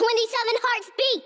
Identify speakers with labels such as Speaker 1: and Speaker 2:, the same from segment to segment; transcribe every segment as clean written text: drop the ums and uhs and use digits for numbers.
Speaker 1: 27 hearts beat.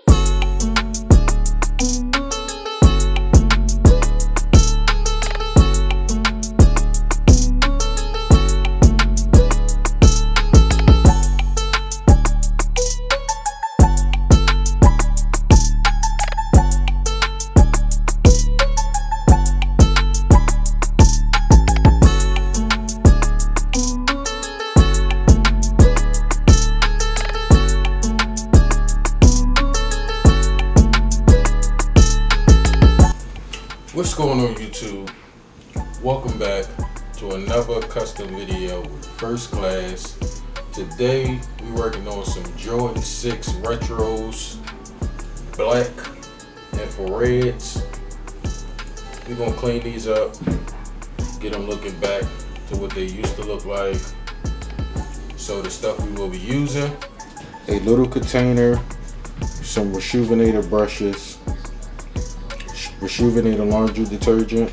Speaker 2: What's going on, YouTube? Welcome back to another custom video with First Class. Today we're working on some Jordan 6 retros, black infrareds. We're gonna clean these up, get them looking back to what they used to look like. So the stuff we will be using: a little container, some Reshoevn8r brushes, Reshoevn8r laundry detergent,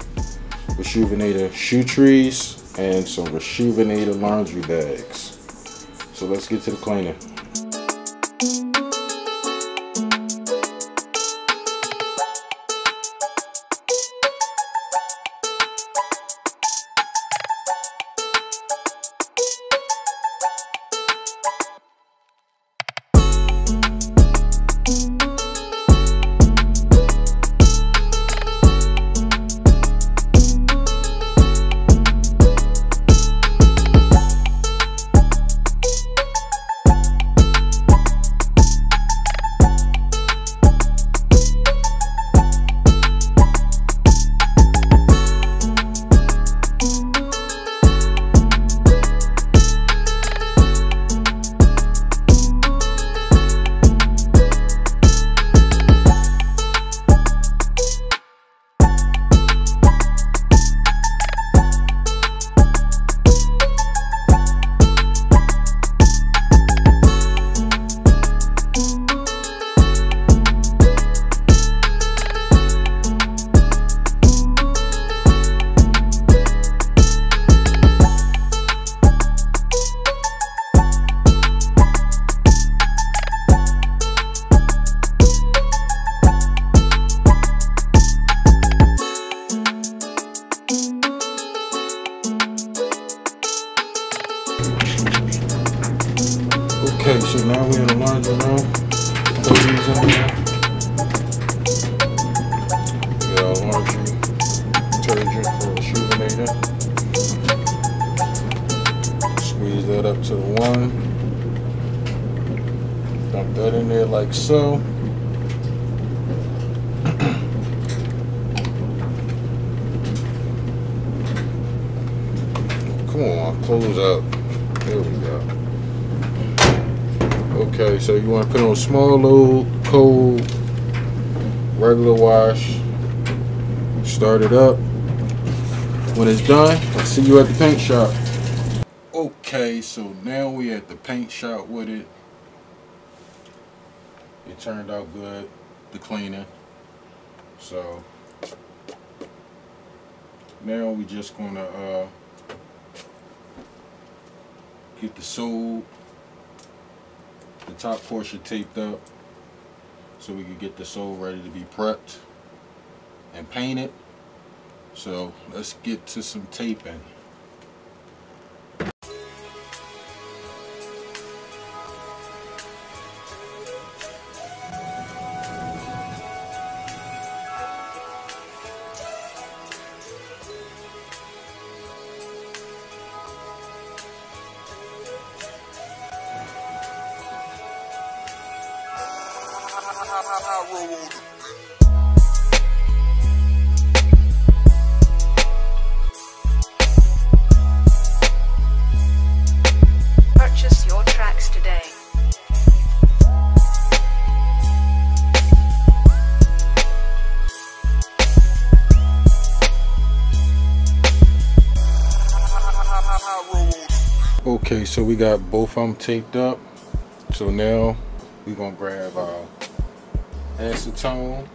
Speaker 2: Reshoevn8r shoe trees, and some Reshoevn8r laundry bags. So let's get to the cleaning. Okay, so now we're in the laundry room. Throw these in there. We got our laundry detergent for Reshoevn8r. Squeeze that up to the one. Dump that in there like so. Come on, close up. There we go. Okay, so you want to put on small load, cold, regular wash. Start it up. When it's done, I'll see you at the paint shop. Okay, so now we at the paint shop with it. It turned out good, the cleaning. So now we just gonna get the sole, the top portion taped up so we can get the sole ready to be prepped and painted. So let's get to some taping.
Speaker 3: Purchase your tracks today.
Speaker 2: Okay, so we got both of them taped up. So now we're gonna grab our acetone.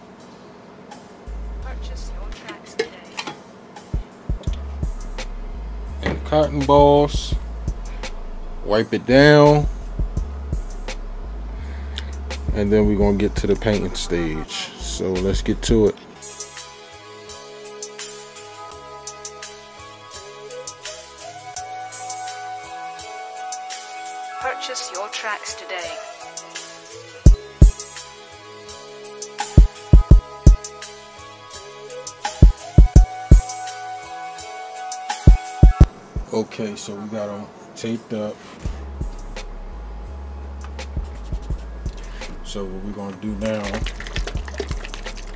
Speaker 3: Purchase your tracks today.
Speaker 2: And cotton balls. Wipe it down. and then we're gonna get to the painting stage. So let's get to it.
Speaker 3: Purchase your tracks today.
Speaker 2: Okay, so we got them taped up. So what we're gonna do now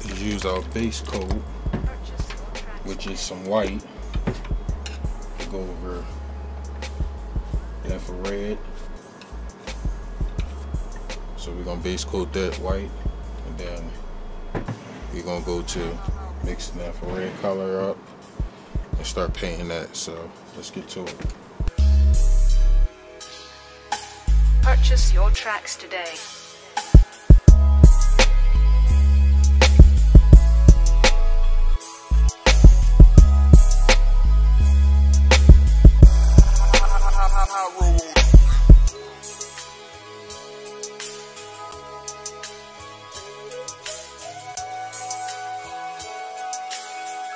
Speaker 2: is use our base coat, which is some white, to go over the infrared. So we're gonna base coat that white, and then we're gonna go to mixing the infrared color up and start painting that. So let's get to it.
Speaker 3: Purchase your tracks today.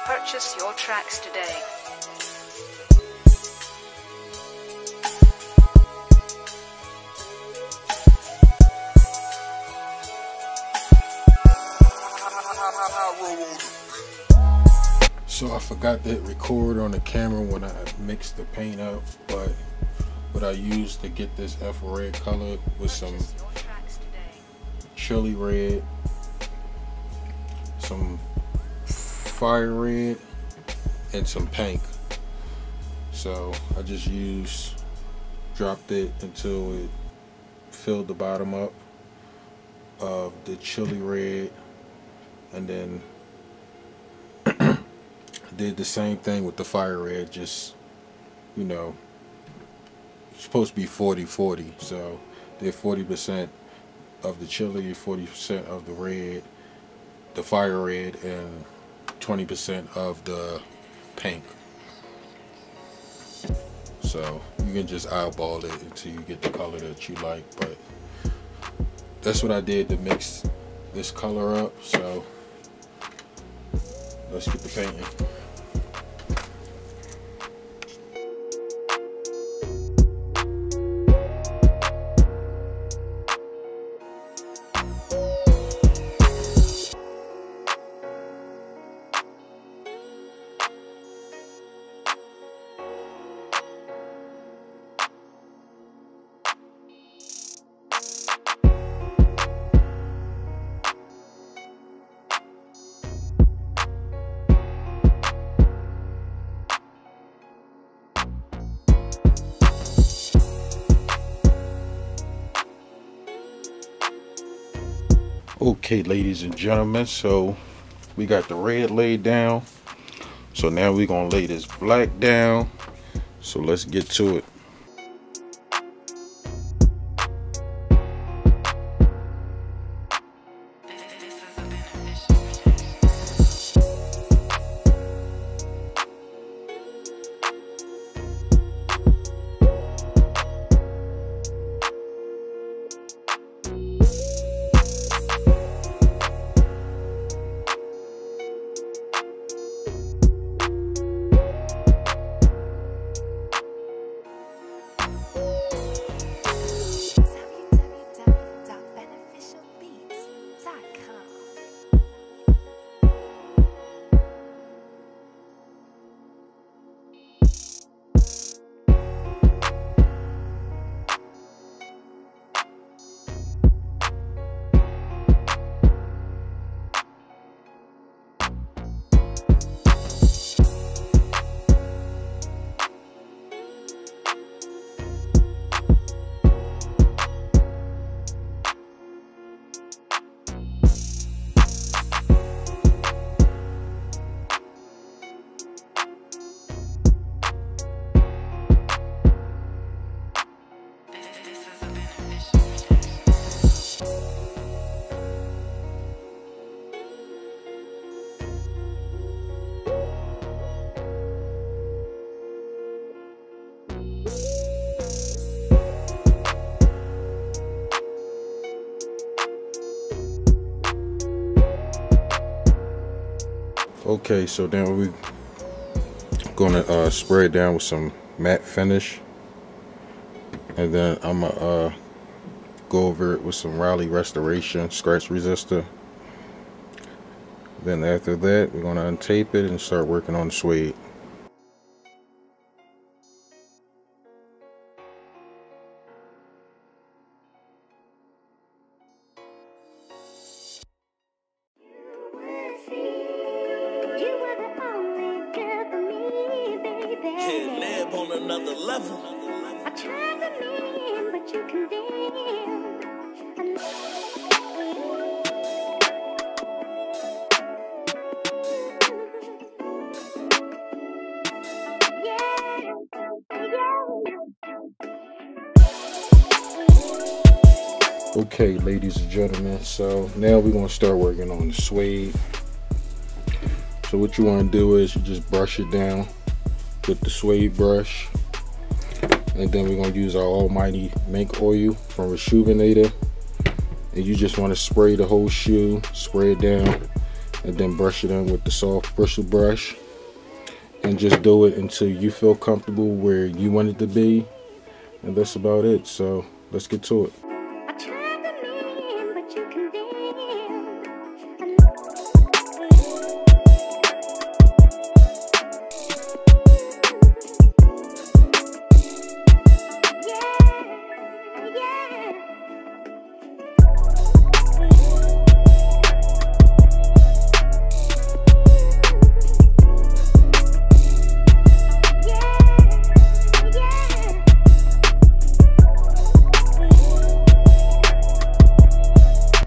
Speaker 3: Purchase your tracks today.
Speaker 2: So I forgot to hit record on the camera when I mixed the paint up, but what I used to get this infrared color was some chili red, some fire red, and some pink. So I just dropped it until it filled the bottom up of the chili red, and then did the same thing with the fire red. Just, you know, it's supposed to be 40-40, so did 40% of the chili, 40% of the red, the fire red, and 20% of the pink. So you can just eyeball it until you get the color that you like, but that's what I did to mix this color up. So let's get the painting. Okay, ladies and gentlemen, so we got the red laid down. So now we're gonna lay this black down. So let's get to it. Okay, so then we're gonna spray it down with some matte finish, and then I'm gonna go over it with some Raleigh Restoration scratch resistor. Then after that, we're gonna untape it and start working on the suede.
Speaker 1: On another level. I tried to mean, but you condemn.
Speaker 2: Okay, ladies and gentlemen, so now we're gonna start working on the suede. So what you want to do is you just brush it down with the suede brush, and then we're going to use our almighty mink oil from Reshoevn8r, and you just want to spray the whole shoe, spray it down, and then brush it in with the soft bristle brush, and just do it until you feel comfortable where you want it to be, and that's about it. So let's get to it.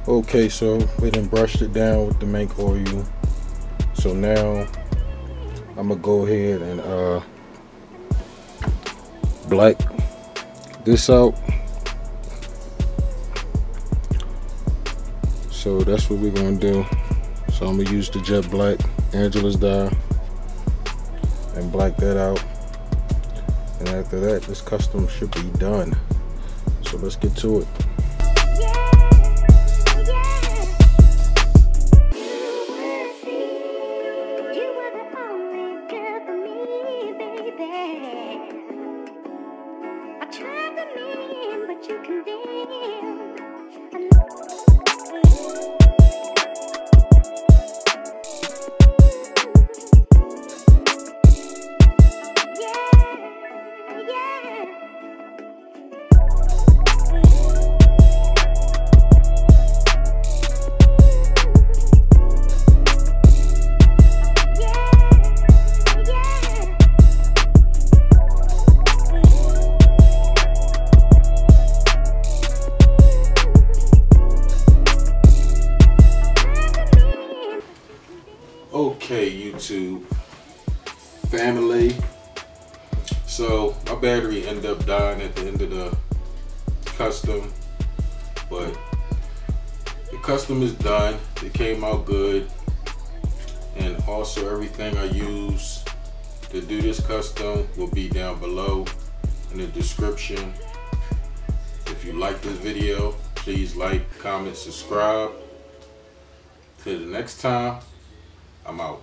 Speaker 2: Okay, so we done brushed it down with the mink oil. So now I'm gonna go ahead and black this out. So that's what we're gonna do. So I'm gonna use the jet black Angelus dye and black that out. And after that, this custom should be done. So let's get to it. Okay, YouTube family, so my battery ended up dying at the end of the custom, but the custom is done. It came out good, and also everything I use to do this custom will be down below in the description. If you like this video, please like, comment, subscribe. Till the next time, I'm out.